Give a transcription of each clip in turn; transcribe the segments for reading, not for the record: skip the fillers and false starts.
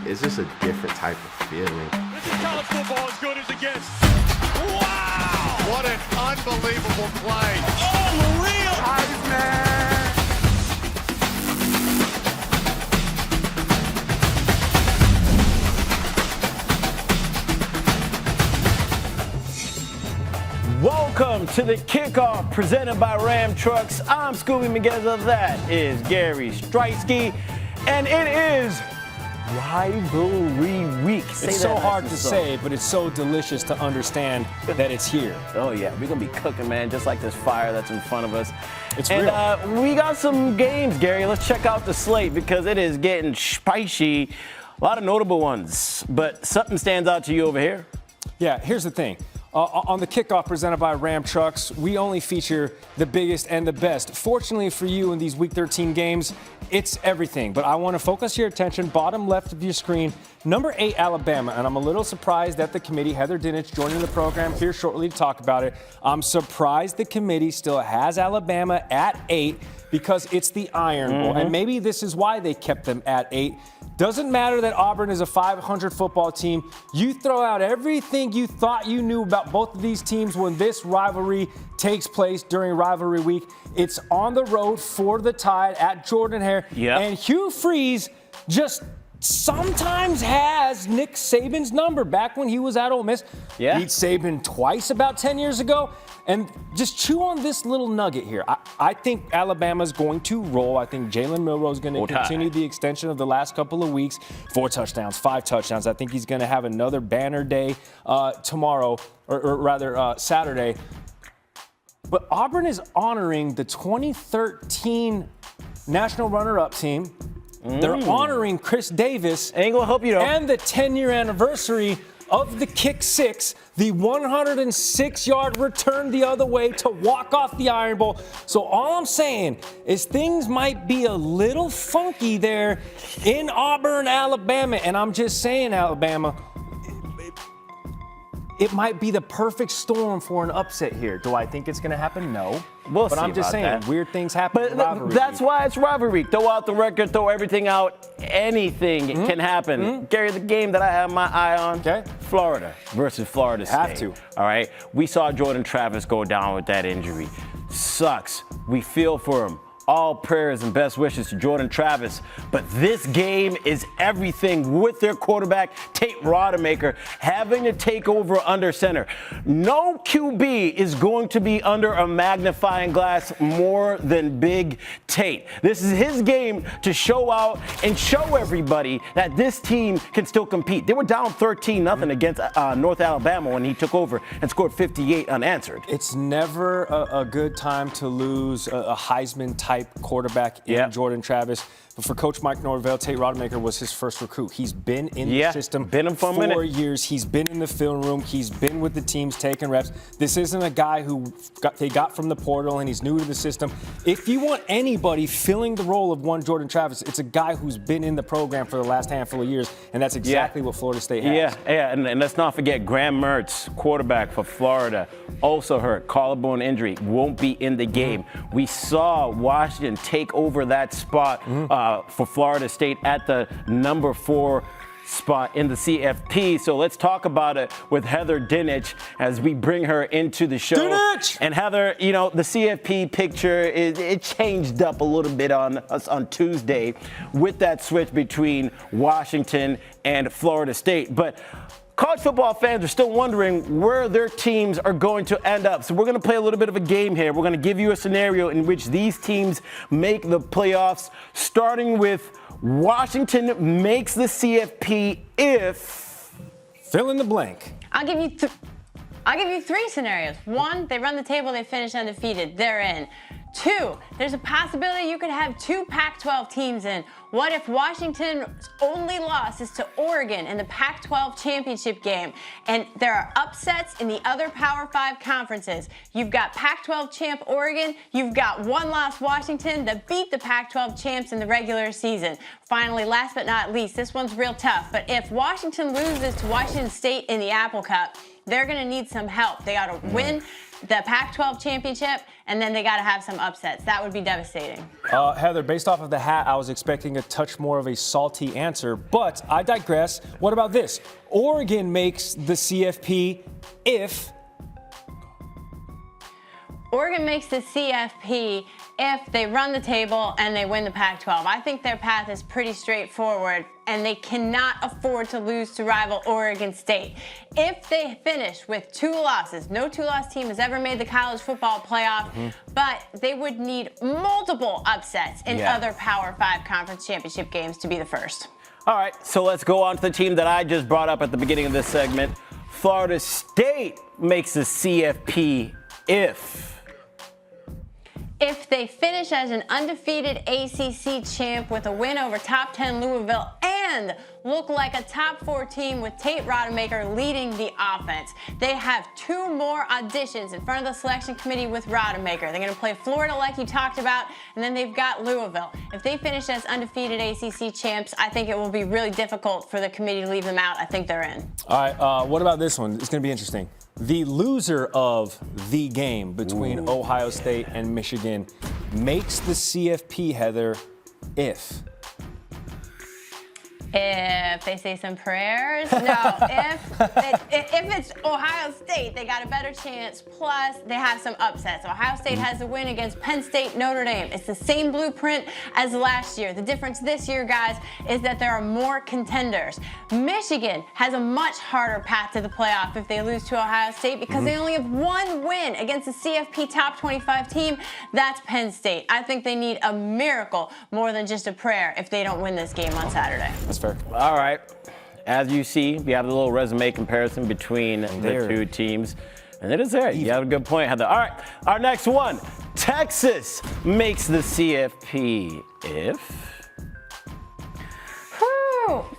it's just a different type of feeling. This is college football as good as it gets. Wow! What an unbelievable play. Unreal! Heisman! Welcome to the Kickoff presented by Ram Trucks. I'm Skubie Mageza. That is Gary Striewski. And it is Rivalry Week. It's so hard to say, but it's so delicious to understand that it's here. Oh, yeah. We're going to be cooking, man, just like this fire that's in front of us. It's real. real. We got some games, Gary. Let's check out the slate because it is getting spicy. A lot of notable ones, but something stands out to you over here. Yeah, here's the thing. On the Kickoff presented by Ram Trucks, we only feature the biggest and the best. Fortunately for you in these Week 13 games, it's everything. But I want to focus your attention, bottom left of your screen, number 8, Alabama. And I'm a little surprised that the committee, Heather Dinich, joining the program here shortly to talk about it. I'm surprised the committee still has Alabama at 8 because it's the Iron Bowl. And maybe this is why they kept them at 8. Doesn't matter that Auburn is a 500 football team. You throw out everything you thought you knew about both of these teams when this rivalry takes place during Rivalry Week. It's on the road for the Tide at Jordan-Hare. Yep. And Hugh Freeze just sometimes has Nick Saban's number. Back when he was at Ole Miss, beat Saban twice about 10 years ago. And just chew on this little nugget here. I think Alabama's going to roll. I think Jalen Milroe is going to continue the extension of the last couple of weeks. 4 touchdowns, 5 touchdowns. I think he's going to have another banner day tomorrow, or rather Saturday. But Auburn is honoring the 2013 national runner-up team. They're honoring Chris Davis. Ain't gonna help you though. And the 10-year anniversary of the kick 6, the 106-yard return the other way to walk off the Iron Bowl. So all I'm saying is things might be a little funky there in Auburn, Alabama. And I'm just saying, Alabama, it might be the perfect storm for an upset here. Do I think it's going to happen? No. But I'm just saying, weird things happen. But that's why it's Rivalry Week. Throw out the record, throw everything out. Anything can happen. Gary, the game that I have my eye on, Florida versus Florida State. Have to. All right? We saw Jordan Travis go down with that injury. Sucks. We feel for him. All prayers and best wishes to Jordan Travis. But this game is everything with their quarterback, Tate Rodemaker, having to take over under center. No QB is going to be under a magnifying glass more than Big Tate. This is his game to show out and show everybody that this team can still compete. They were down 13-0 against North Alabama when he took over and scored 58 unanswered. It's never a good time to lose a Heisman-type quarterback in Jordan Travis. But for Coach Mike Norvell, Tate Rodemaker was his first recruit. He's been in the system for 4 years. He's been in the film room. He's been with the teams taking reps. This isn't a guy who they got from the portal and he's new to the system. If you want anybody filling the role of one Jordan Travis, it's a guy who's been in the program for the last handful of years, and that's exactly what Florida State has. And let's not forget Graham Mertz, quarterback for Florida, also hurt, collarbone injury, won't be in the game. We saw Washington take over that spot for Florida State at the number 4 spot in the CFP. So let's talk about it with Heather Dinich as we bring her into the show. Dinich! And Heather, you know, the CFP picture, it changed up a little bit on us on Tuesday with that switch between Washington and Florida State. But college football fans are still wondering where their teams are going to end up. So we're going to play a little bit of a game here. We're going to give you a scenario in which these teams make the playoffs, starting with Washington makes the CFP if... Fill in the blank. I'll give you 3 scenarios. 1, they run the table, they finish undefeated, they're in. 2, there's a possibility you could have 2 Pac-12 teams in. What if Washington's only loss is to Oregon in the Pac-12 championship game, and there are upsets in the other Power 5 conferences? You've got Pac-12 champ Oregon, you've got 1-loss Washington that beat the Pac-12 champs in the regular season. Finally, last but not least, this one's real tough, but if Washington loses to Washington State in the Apple Cup, they're going to need some help. They got to win the Pac-12 championship, and then they got to have some upsets. That would be devastating. Heather, based off of the hat, I was expecting a touch more of a salty answer, but I digress. What about this? Oregon makes the CFP if Oregon makes the CFP if they run the table and they win the Pac-12. I think their path is pretty straightforward, and they cannot afford to lose to rival Oregon State. If they finish with 2 losses, no 2-loss team has ever made the college football playoff, but they would need multiple upsets in other Power 5 conference championship games to be the first. All right, so let's go on to the team that I just brought up at the beginning of this segment. Florida State makes the CFP if they finish as an undefeated ACC champ with a win over top 10 Louisville and look like a top 4 team with Tate Rodemaker leading the offense. They have 2 more auditions in front of the selection committee with Rodemaker. They're going to play Florida like you talked about, and then they've got Louisville. If they finish as undefeated ACC champs, I think it will be really difficult for the committee to leave them out. I think they're in. All right, what about this one? It's going to be interesting. The loser of the game between Ohio State and Michigan makes the CFP, Heather, if they say some prayers. No, if it's Ohio State, they got a better chance. Plus, they have some upsets. Ohio State has a win against Penn State, Notre Dame. It's the same blueprint as last year. The difference this year, guys, is that there are more contenders. Michigan has a much harder path to the playoff if they lose to Ohio State because they only have 1 win against the CFP top 25 team. That's Penn State. I think they need a miracle more than just a prayer if they don't win this game on Saturday. That's fair. All right. As you see, we have a little resume comparison between the 2 teams. And it is there. You have a good point, Heather. All right. Our next one. Texas makes the CFP if.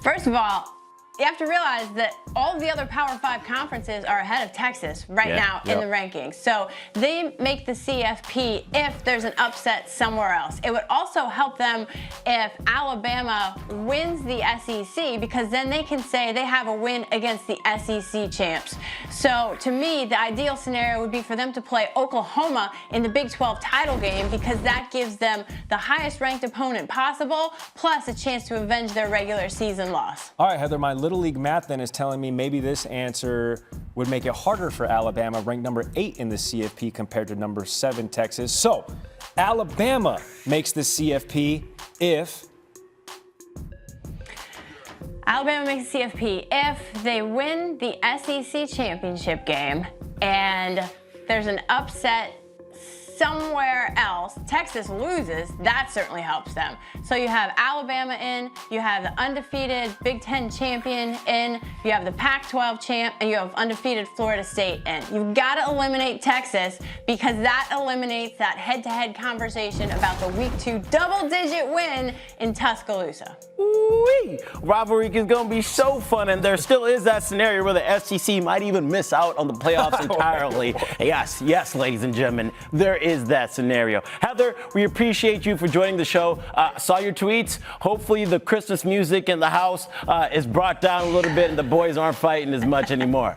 First of all, you have to realize that all of the other Power 5 conferences are ahead of Texas right now in the rankings. So they make the CFP if there's an upset somewhere else. It would also help them if Alabama wins the SEC because then they can say they have a win against the SEC champs. So to me, the ideal scenario would be for them to play Oklahoma in the Big 12 title game because that gives them the highest ranked opponent possible plus a chance to avenge their regular season loss. All right, Heather, my Little League math then is telling me maybe this answer would make it harder for Alabama, ranked number 8 in the CFP compared to number 7 Texas. So Alabama makes the CFP if. Alabama makes the CFP if they win the SEC championship game and there's an upset somewhere else. Texas loses, that certainly helps them. So you have Alabama in, you have the undefeated Big Ten champion in, you have the Pac-12 champ, and you have undefeated Florida State in. You've got to eliminate Texas because that eliminates that head-to-head conversation about the Week 2 double-digit win in Tuscaloosa. Ooh-wee. Rivalry is going to be so fun, and there still is that scenario where the SEC might even miss out on the playoffs entirely. Yes, ladies and gentlemen, there is that scenario. Heather, we appreciate you for joining the show. Saw your tweets. Hopefully the Christmas music in the house is brought down a little bit and the boys aren't fighting as much anymore.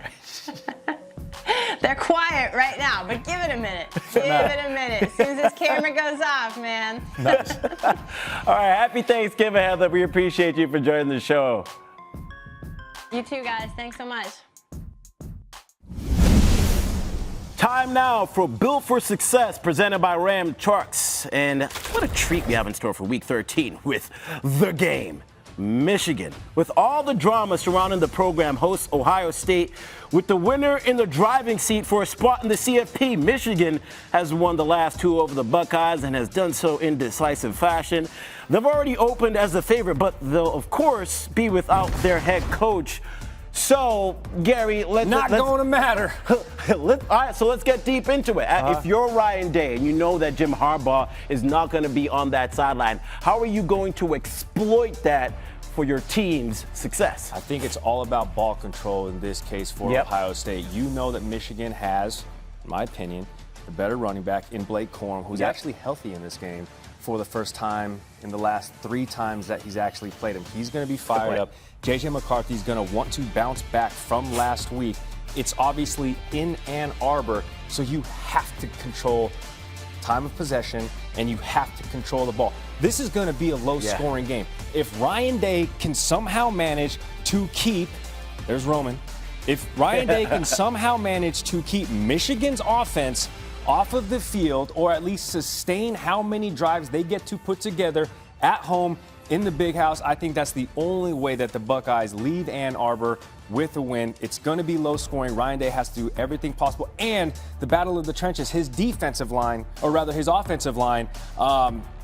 They're quiet right now, but give it a minute. Give it a minute. As soon as this camera goes off, man. Nice. All right, happy Thanksgiving, Heather. We appreciate you for joining the show. You too, guys. Thanks so much. Time now for Built for Success, presented by Ram Trucks. And what a treat we have in store for Week 13 with the game. Michigan, with all the drama surrounding the program, hosts Ohio State. With the winner in the driving seat for a spot in the CFP, Michigan has won the last 2 over the Buckeyes and has done so in decisive fashion. They've already opened as the favorite, but they'll, of course, be without their head coach. So, Gary, let's going to matter. All right, so let's get deep into it. If you're Ryan Day and you know that Jim Harbaugh is not going to be on that sideline, how are you going to exploit that for your team's success? I think it's all about ball control in this case for Ohio State. You know that Michigan has, in my opinion, the better running back in Blake Corum, who's actually healthy in this game for the first time in the last 3 times that he's actually played him. He's going to be fired up. J.J. McCarthy's going to want to bounce back from last week. It's obviously in Ann Arbor, so you have to control time of possession and you have to control the ball. This is going to be a low-scoring game. If Ryan Day can somehow manage to keep, there's Roman, if Ryan Day can somehow manage to keep Michigan's offense off of the field, or at least sustain how many drives they get to put together at home in the Big House, I think that's the only way that the Buckeyes leave Ann Arbor with a win. It's going to be low scoring. Ryan Day has to do everything possible. And the battle of the trenches, his defensive line, or rather his offensive line,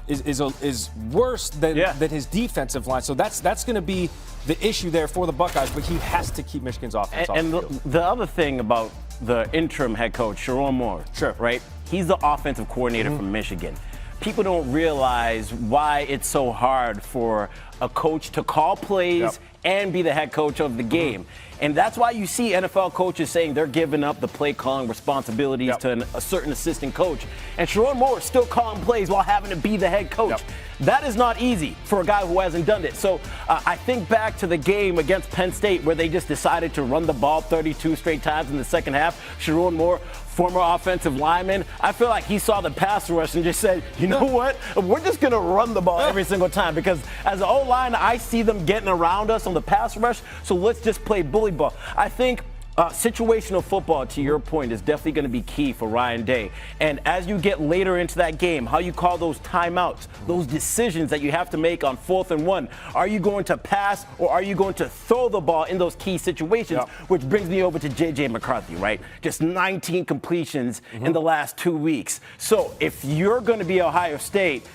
is worse than his defensive line. So that's going to be the issue there for the Buckeyes, but he has to keep Michigan's offense off the field. The other thing about the interim head coach, Sharon Moore, right? He's the offensive coordinator from Michigan. People don't realize why it's so hard for a coach to call plays and be the head coach of the game. And that's why you see NFL coaches saying they're giving up the play calling responsibilities to a certain assistant coach. And Sharon Moore is still calling plays while having to be the head coach. That is not easy for a guy who hasn't done it. So I think back to the game against Penn State where they just decided to run the ball 32 straight times in the second half. Sharon Moore, former offensive lineman, I feel like he saw the pass rush and just said, you know what, we're just going to run the ball every single time because as an O-line, I see them getting around us on the pass rush, so let's just play bully ball. I think situational football, to your point, is definitely going to be key for Ryan Day. And as you get later into that game, how you call those timeouts, those decisions that you have to make on 4th and 1. Are you going to pass or are you going to throw the ball in those key situations? Which brings me over to J.J. McCarthy, right? Just 19 completions in the last 2 weeks. So if you're going to be Ohio State,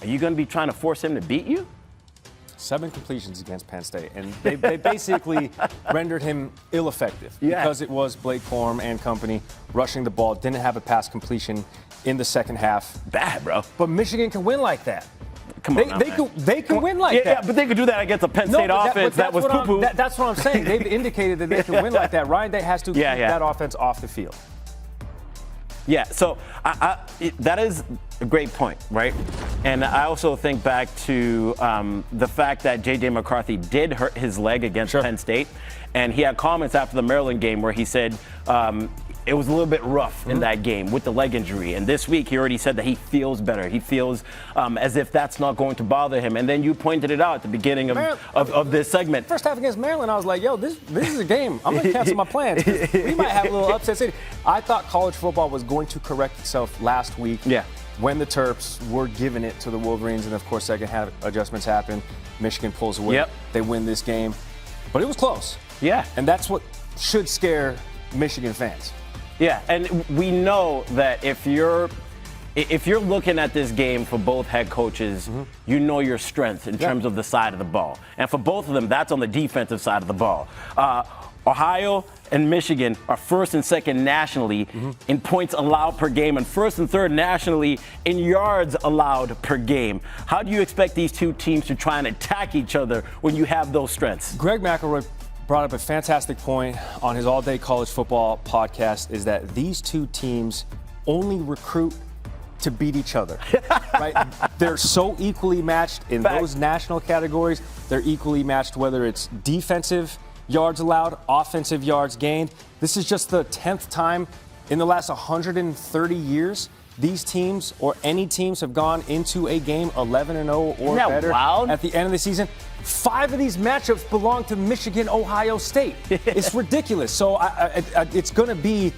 are you going to be trying to force him to beat you? 7 completions against Penn State, and they basically rendered him ineffective because it was Blake Corum and company rushing the ball, didn't have a pass completion in the second half. Bad, bro. But Michigan can win like that. Come on, they can win like that. Yeah, but they could do that against a Penn State offense that was poo-poo. That's what I'm saying. They've indicated that they can win like that. Ryan Day has to keep that offense off the field. Yeah, so that is a great point, right? And I also think back to the fact that J.J. McCarthy did hurt his leg against Penn State, and he had comments after the Maryland game where he said it was a little bit rough in that game with the leg injury. And this week he already said that he feels better. He feels as if that's not going to bother him. And then you pointed it out at the beginning of this segment. First half against Maryland, I was like, yo, this is a game. I'm going to cancel my plans. We might have a little upset city. I thought college football was going to correct itself last week when the Terps were giving it to the Wolverines. And, of course, second half adjustments happen. Michigan pulls away. They win this game. But it was close. Yeah. And that's what should scare Michigan fans. Yeah, and we know that if you're looking at this game for both head coaches, you know your strength in terms of the side of the ball. And for both of them, that's on the defensive side of the ball. Ohio and Michigan are first and second nationally in points allowed per game and first and third nationally in yards allowed per game. How do you expect these two teams to try and attack each other when you have those strengths? Greg McElroy brought up a fantastic point on his All Day College Football podcast, is that these two teams only recruit to beat each other, right? They're so equally matched in those national categories. They're equally matched whether it's defensive yards allowed, offensive yards gained. This is just the 10th time in the last 130 years these teams or any teams have gone into a game 11-0 or better at the end of the season. 5 of these matchups belong to Michigan, Ohio State. It's ridiculous. So it's going to be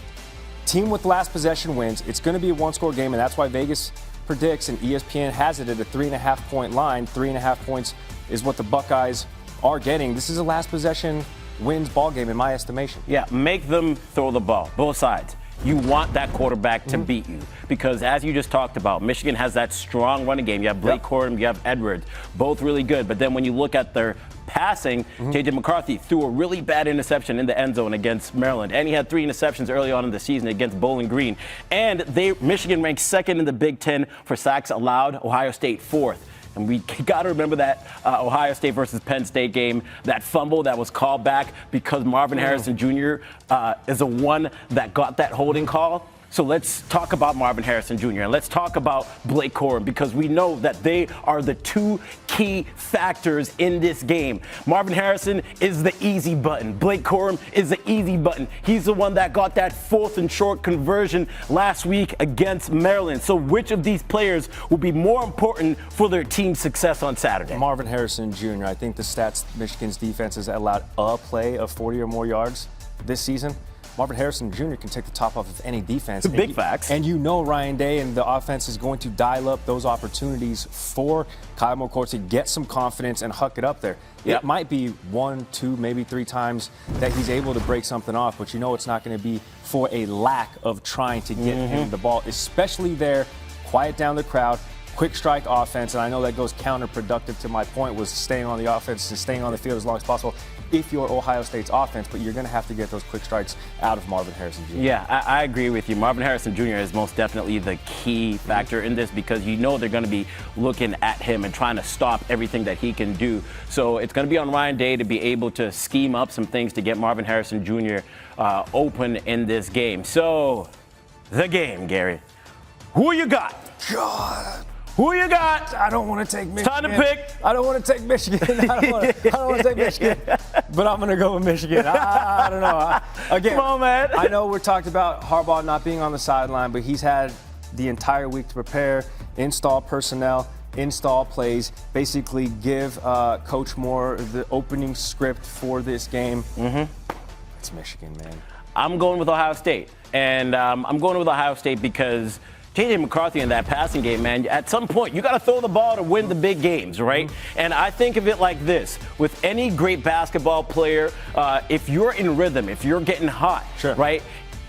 team with last possession wins. It's going to be a one-score game, and that's why Vegas predicts and ESPN has it at a 3.5-point line. 3.5 points is what the Buckeyes are getting. This is a last possession wins ball game in my estimation. Yeah, make them throw the ball, both sides. You want that quarterback to beat you because, as you just talked about, Michigan has that strong running game. You have Blake Corum, you have Edwards, both really good. But then when you look at their passing, J.J. McCarthy threw a really bad interception in the end zone against Maryland. And he had 3 interceptions early on in the season against Bowling Green. And Michigan ranked second in the Big Ten for sacks allowed, Ohio State 4th. And we got to remember that Ohio State versus Penn State game, that fumble that was called back because Marvin Harrison Jr. Is the one that got that holding call. So let's talk about Marvin Harrison Jr. and let's talk about Blake Corum, because we know that they are the two key factors in this game. Marvin Harrison is the easy button. Blake Corum is the easy button. He's the one that got that 4th and short conversion last week against Maryland. So which of these players will be more important for their team's success on Saturday? Marvin Harrison Jr. I think the stats Michigan's defense has allowed a play of 40 or more yards this season. Marvin Harrison Jr. can take the top off of any defense. Big facts. And you know Ryan Day and the offense is going to dial up those opportunities for Kyle McCord to get some confidence and huck it up there. Yep. It might be 1, 2, maybe 3 times that he's able to break something off, but you know it's not going to be for a lack of trying to get him the ball, especially there, quiet down the crowd, quick strike offense. And I know that goes counterproductive to my point, was staying on the offense and staying on the field as long as possible if you're Ohio State's offense, but you're going to have to get those quick strikes out of Marvin Harrison Jr. Yeah, I agree with you. Marvin Harrison Jr. is most definitely the key factor in this, because you know they're going to be looking at him and trying to stop everything that he can do. So it's going to be on Ryan Day to be able to scheme up some things to get Marvin Harrison Jr. Open in this game. So, the game, Gary. Who you got? God. Who you got? I don't want to take Michigan. Time to pick. I don't want to take Michigan. I don't want to take Michigan. But I'm going to go with Michigan. I don't know. Again, Come on, man. I know we're talking about Harbaugh not being on the sideline, but he's had the entire week to prepare, install personnel, install plays, basically give Coach Moore the opening script for this game. It's Michigan, man. I'm going with Ohio State. And I'm going with Ohio State because J.J. McCarthy in that passing game, man, at some point, you got to throw the ball to win the big games, right? And I think of it like this. With any great basketball player, if you're in rhythm, if you're getting hot, right,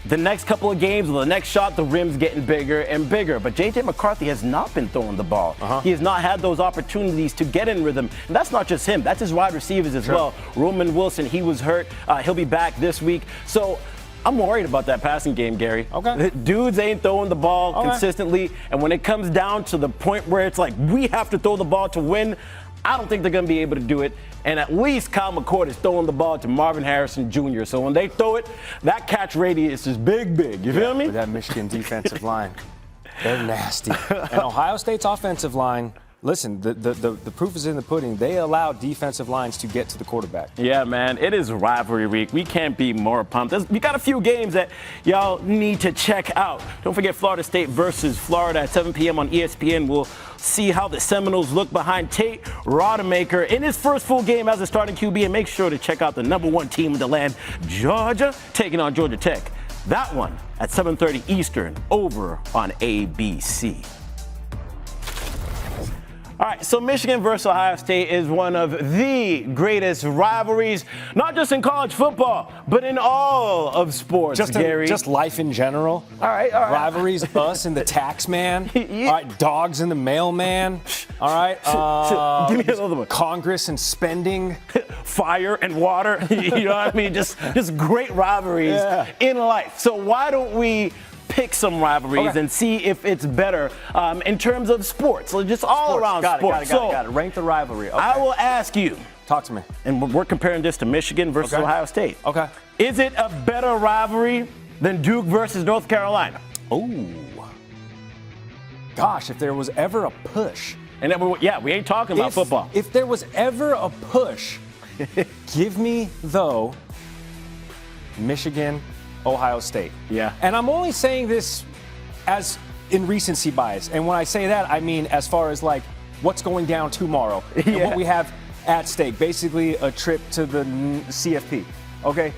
the next couple of games or the next shot, the rim's getting bigger and bigger. But J.J. McCarthy has not been throwing the ball. He has not had those opportunities to get in rhythm. And that's not just him. That's his wide receivers as well. Roman Wilson, he was hurt. He'll be back this week. So I'm worried about that passing game, Gary. Okay. Dudes ain't throwing the ball consistently. And when it comes down to the point where it's like we have to throw the ball to win, I don't think they're going to be able to do it. And at least Kyle McCord is throwing the ball to Marvin Harrison Jr. So when they throw it, that catch radius is big. You feel me? With that Michigan defensive line, they're nasty. And Ohio State's offensive line, listen, the proof is in the pudding. They allow defensive lines to get to the quarterback. Yeah, man, it is rivalry week. We can't be more pumped. We got a few games that y'all need to check out. Don't forget Florida State versus Florida at 7 p.m. on ESPN. We'll see how the Seminoles look behind Tate Rodemaker in his first full game as a starting QB. And make sure to check out the #1 team in the land, Georgia, taking on Georgia Tech. That one at 7:30 Eastern over on ABC. All right, so Michigan versus Ohio State is one of the greatest rivalries, not just in college football, but in all of sports, Gary. Just life in general. All right. Rivalries, us and the tax man. All right, dogs and the mailman. All right. Give me another one. Congress and spending. Fire and water. You know what I mean? Just great rivalries in life. So why don't we pick some rivalries and see if it's better in terms of sports, so just all around sports. Got it. Rank the rivalry. Okay. I will ask you. Talk to me. And we're comparing this to Michigan versus Ohio State. Okay. Is it a better rivalry than Duke versus North Carolina? Oh. Gosh, if there was ever a push. And then we ain't talking about football. If there was ever a push, give me, though, Michigan, Ohio State. Yeah. And I'm only saying this as in recency bias. And when I say that, I mean as far as like what's going down tomorrow and what we have at stake. Basically a trip to the CFP. Okay.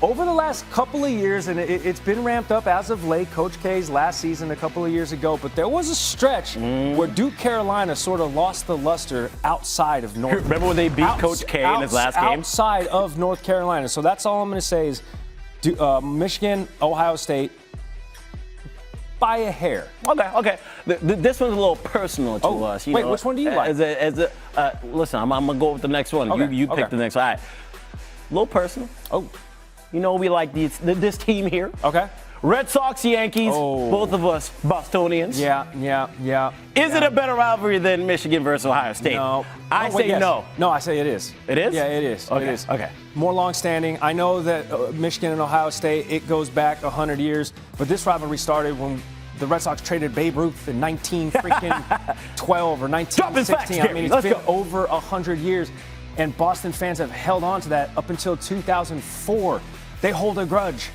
Over the last couple of years, and it's been ramped up as of late, Coach K's last season a couple of years ago, but there was a stretch where Duke Carolina sort of lost the luster outside of North Carolina. Remember when they beat Coach K in his last game? Outside of North Carolina. So that's all I'm going to say is Michigan, Ohio State, by a hair. Okay. This one's a little personal to us. Wait, which one do you like? Listen, I'm going to go with the next one. Okay, You pick the next one. All right. A little personal. Oh. You know, we like this team here. Okay. Red Sox, Yankees, Oh. both of us Bostonians. Yeah. Is it a better rivalry than Michigan versus Ohio State? No. I say yes. no. No, I say it is. It is? Yeah, it is. Okay. It is. Okay. More long-standing. I know that Michigan and Ohio State, it goes back 100 years, but this rivalry started when the Red Sox traded Babe Ruth in 1912 or 1916. I mean, it's been over 100 years, and Boston fans have held on to that up until 2004. They hold a grudge.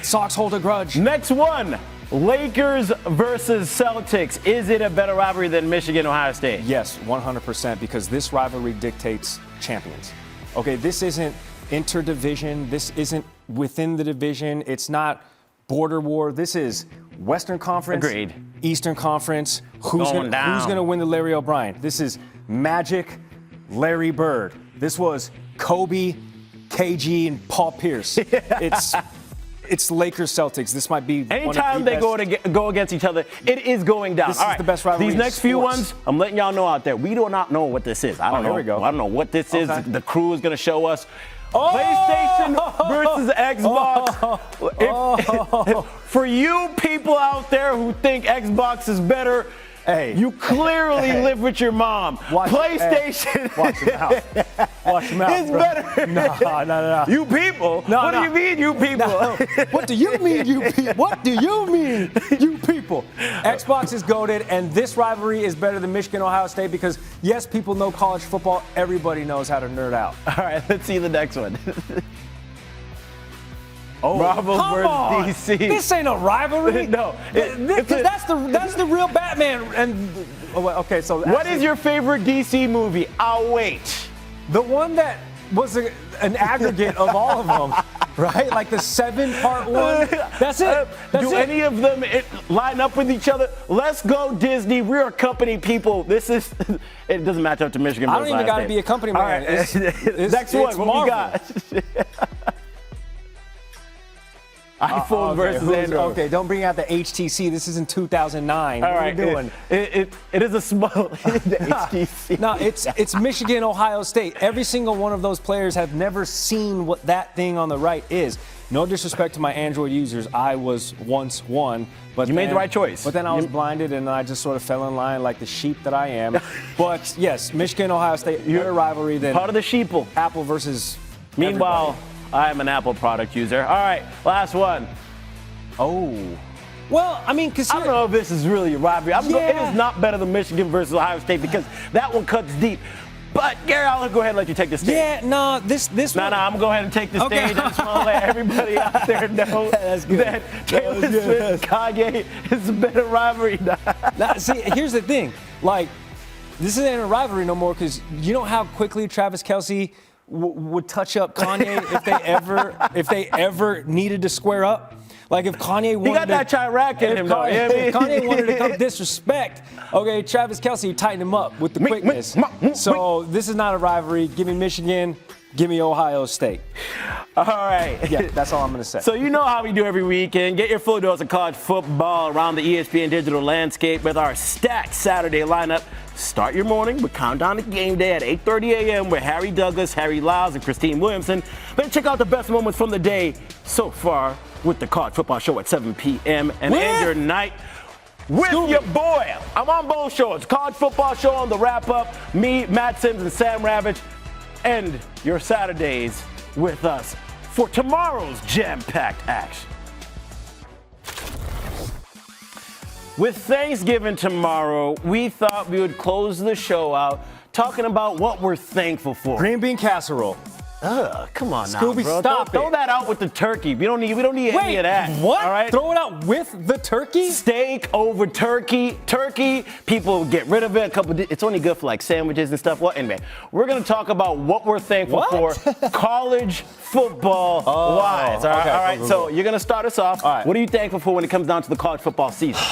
Sox hold a grudge. Next one, Lakers versus Celtics. Is it a better rivalry than Michigan, Ohio State? Yes, 100%, because this rivalry dictates champions. Okay, this isn't interdivision. This isn't within the division. It's not border war. This is Western Conference. Agreed. Eastern Conference. Who's Going down. Who's going to win the Larry O'Brien? This is Magic, Larry Bird. This was Kobe, KG, and Paul Pierce. It's Lakers Celtics. This might be anytime they go against each other, it is going down. This All is right, the best rivalry these in next few sports. ones, I'm letting y'all know out there. We do not know what this is. I don't know. Here we go. I don't know what this is. Okay. The crew is going to show us. PlayStation versus Xbox. For you people out there who think Xbox is better, you clearly live with your mom. PlayStation. Watch your mouth. Watch your mouth. It's better. No. You people. What do you mean, you people? What do you mean, you people? What do you mean, you people? Xbox is goated, and this rivalry is better than Michigan, Ohio State because, yes, people know college football. Everybody knows how to nerd out. All right, let's see the next one. Rivals versus DC. This ain't a rivalry. No, that's the real Batman. And okay, so what is your favorite DC movie? I'll wait. The one that was an aggregate of all of them, right? Like the 7-part one. That's it. Do any of them line up with each other? Let's go, Disney. We're a company people. This is. It doesn't match up to Michigan. I don't even got to be a company man. All right. Next one. What we got? iPhone versus Android. Okay, don't bring out the HTC. This is in 2009. All what right, are you doing? It is a small the HTC. No, it's Michigan, Ohio State. Every single one of those players have never seen what that thing on the right is. No disrespect to my Android users. I was once one, but you made the right choice. But then I was blinded, and I just sort of fell in line like the sheep that I am. But yes, Michigan, Ohio State, better rivalry than part of the sheeple. Apple versus. Meanwhile, everybody. I am an Apple product user. All right, last one. Oh. Well, I mean, I don't know if this is really a rivalry. It is not better than Michigan versus Ohio State because that one cuts deep. But, Gary, I'll go ahead and let you take the stage. Yeah, no, this one. No, I'm going to go ahead and take the stage. I just want to let everybody out there know that Taylor Swift Kanye is a better rivalry. Now, see, here's the thing. Like, this isn't a rivalry no more because you know how quickly Travis Kelce would touch up Kanye if they ever needed to square up. Like if Kanye wanted he got that Chirac in him, though. If Kanye wanted to come disrespect, okay, Travis Kelce tightened him up with the quickness. So this is not a rivalry. Give me Michigan. Give me Ohio State. All right. Yeah, that's all I'm going to say. So you know how we do every weekend. Get your full dose of college football around the ESPN digital landscape with our stacked Saturday lineup. Start your morning with Countdown to Game Day at 8:30 a.m. with Harry Douglas, Harry Lyles, and Christine Williamson. Then check out the best moments from the day so far with the College Football Show at 7 p.m. and end your night with Skubie. your boy. I'm on both shows. College Football Show on the wrap-up. Me, Matt Sims, and Sam Ravitch. End your Saturdays with us for tomorrow's jam-packed action. With Thanksgiving tomorrow, we thought we would close the show out talking about what we're thankful for. Green bean casserole. Come on now, Scooby, bro. stop Throw that out with the turkey. We don't need any of that. What? All right? Throw it out with the turkey? Steak over turkey. Turkey, people get rid of it. It's only good for like sandwiches and stuff. Well, anyway, we're going to talk about what we're thankful for college football wise. All right, okay, all right. cool. So you're going to start us off. All right. What are you thankful for when it comes down to the college football season?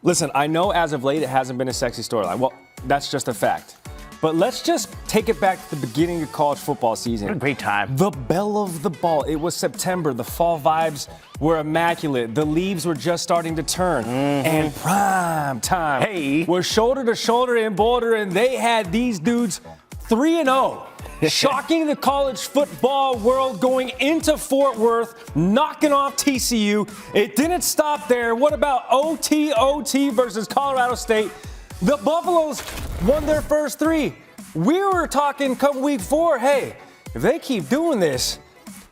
Listen, I know as of late it hasn't been a sexy storyline. Well, that's just a fact. But let's just take it back to the beginning of college football season. What a great time. The belle of the ball. It was September. The fall vibes were immaculate. The leaves were just starting to turn. And prime time was shoulder to shoulder in Boulder, and they had these dudes 3-0. shocking the college football world, going into Fort Worth, knocking off TCU. It didn't stop there. What about OT versus Colorado State? The Buffaloes won their first 3. We were talking come week 4, hey, if they keep doing this,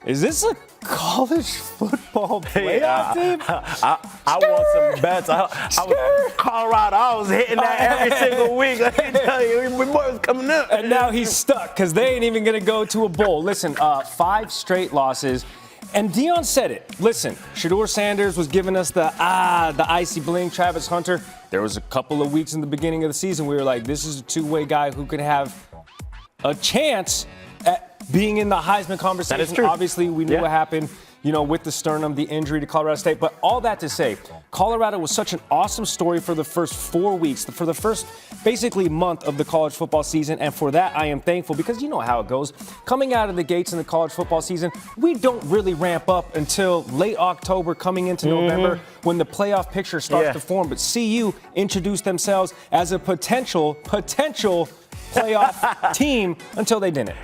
is this a college football playoff team? I want some bets. I was Colorado. I was hitting that every single week. I can tell you, my boy was coming up. And now he's stuck because they ain't even going to go to a bowl. Listen, 5 straight losses. And Dion said it. Listen, Shedeur Sanders was giving us the icy bling. Travis Hunter, there was a couple of weeks in the beginning of the season we were like, this is a two-way guy who could have a chance at being in the Heisman conversation. That is true. Obviously, we knew what happened, with the sternum, the injury to Colorado State. But all that to say, Colorado was such an awesome story for the first 4 weeks, for the first basically month of the college football season. And for that, I am thankful because you know how it goes. Coming out of the gates in the college football season, we don't really ramp up until late October, coming into November, when the playoff picture starts to form. But CU introduced themselves as a potential playoff team until they didn't.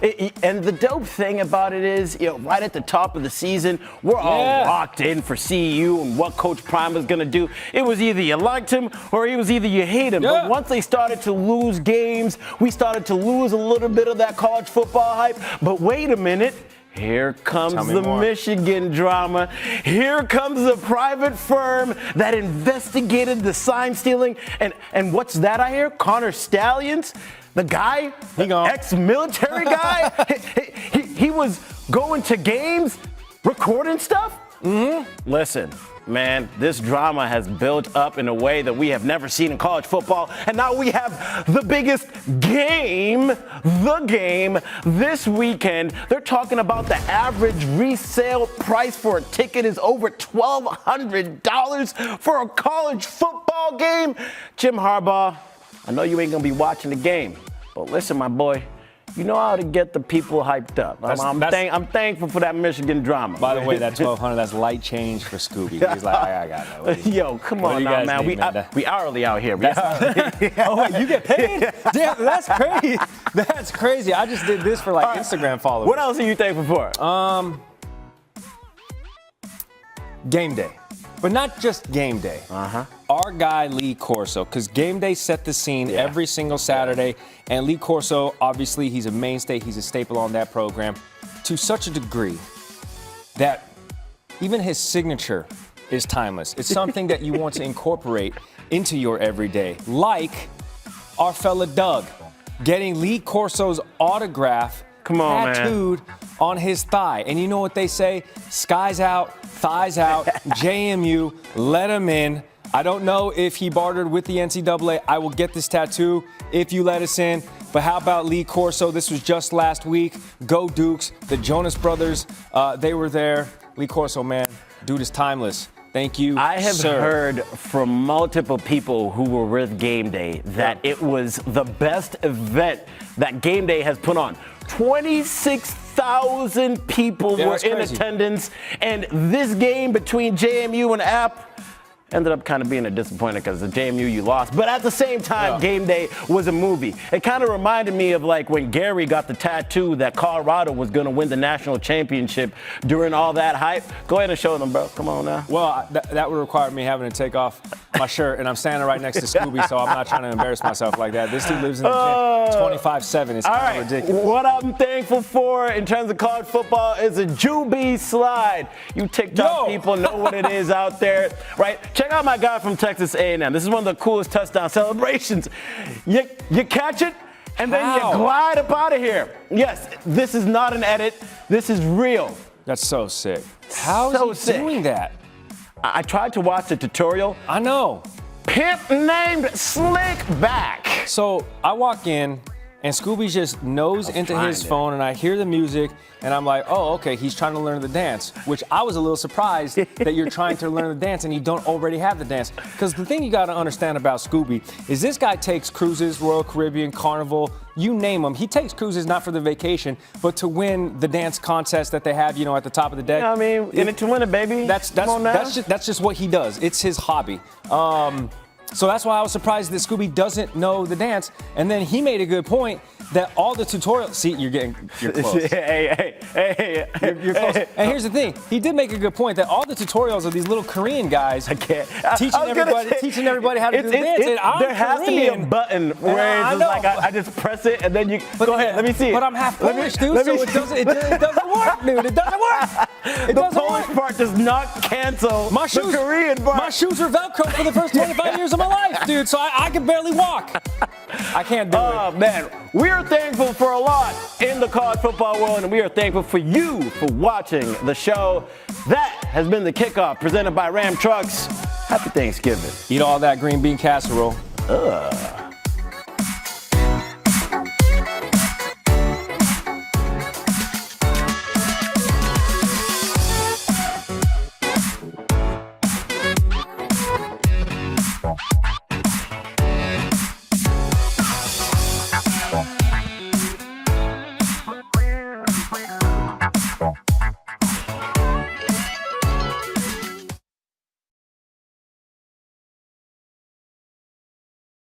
And the dope thing about it is, right at the top of the season, we're all locked in for CU and what Coach Prime was going to do. It was either you liked him or it was either you hate him. Yeah. But once they started to lose games, we started to lose a little bit of that college football hype. But wait a minute. Here comes the Michigan drama. Here comes the private firm that investigated the sign stealing. And what's that I hear? Connor Stallions, the guy, ex-military guy, he was going to games, recording stuff? Listen, man, this drama has built up in a way that we have never seen in college football. And now we have the biggest game, this weekend. They're talking about the average resale price for a ticket is over $1,200 for a college football game. Jim Harbaugh, I know you ain't going to be watching the game, but listen, my boy, you know how to get the people hyped up. I'm thankful for that Michigan drama. By the way, that $1,200, that's light change for Scubie. He's like, I got that. Yo, come on now, man. We hourly out here. Oh, wait, you get paid? Damn, that's crazy. That's crazy. I just did this for Instagram followers. What else are you thankful for? Game day. But not just game day. Our guy, Lee Corso, because game day set the scene every single Saturday. And Lee Corso, obviously, he's a mainstay. He's a staple on that program to such a degree that even his signature is timeless. It's something that you want to incorporate into your everyday. Like our fella Doug getting Lee Corso's autograph tattooed on his thigh. And you know what they say? Skies out, thighs out, JMU, let him in. I don't know if he bartered with the NCAA. I will get this tattoo if you let us in. But how about Lee Corso? This was just last week. Go Dukes. The Jonas Brothers, they were there. Lee Corso, man, dude is timeless. Thank you, I have sir. heard from multiple people who were with Game Day that it was the best event that Game Day has put on. 26,000 people were in attendance, and this game between JMU and App ended up kind of being a disappointment because the JMU you lost. But at the same time, Game Day was a movie. It kind of reminded me of like when Gary got the tattoo that Colorado was going to win the national championship during all that hype. Go ahead and show them, bro. Come on now. Well, that would require me having to take off my shirt, and I'm standing right next to Skubie, so I'm not trying to embarrass myself like that. This dude lives in the gym 25/7. It's kind of ridiculous. What I'm thankful for in terms of college football is a Skubie slide. You TikTok people know what it is out there, right? Check out my guy from Texas A&M. This is one of the coolest touchdown celebrations. You catch it, and then you glide up out of here. Yes, this is not an edit. This is real. That's so sick. How is he doing that? I tried to watch the tutorial. I know. Pimp named Slick Back. So I walk in, and Scubie just nose into his phone, and I hear the music, and I'm like, oh, okay, he's trying to learn the dance, which I was a little surprised that you're trying to learn the dance and you don't already have the dance. Because the thing you got to understand about Scubie is this guy takes cruises, Royal Caribbean, Carnival, you name them. He takes cruises not for the vacation, but to win the dance contest that they have, at the top of the deck. I mean, in it to win it, baby. That's just what he does. It's his hobby. So that's why I was surprised that Skubie doesn't know the dance. And then he made a good point that all the tutorials. See, you're close. Hey. You're close. And here's the thing. He did make a good point that all the tutorials of these little Korean guys teaching everybody how to do the dance. There has to be a button where it's just like I just press it and then you go ahead. Let me see it. But I'm half Polish, dude, so it doesn't work, dude. It doesn't work. The Polish part does not cancel the Korean part. My shoes are Velcro for the first 25 years of my life, dude, so I can barely walk. I can't do it. Oh, man. We are thankful for a lot in the college football world, and we are thankful for you for watching the show. That has been the Kickoff presented by Ram Trucks. Happy Thanksgiving. Eat all that green bean casserole. Ugh.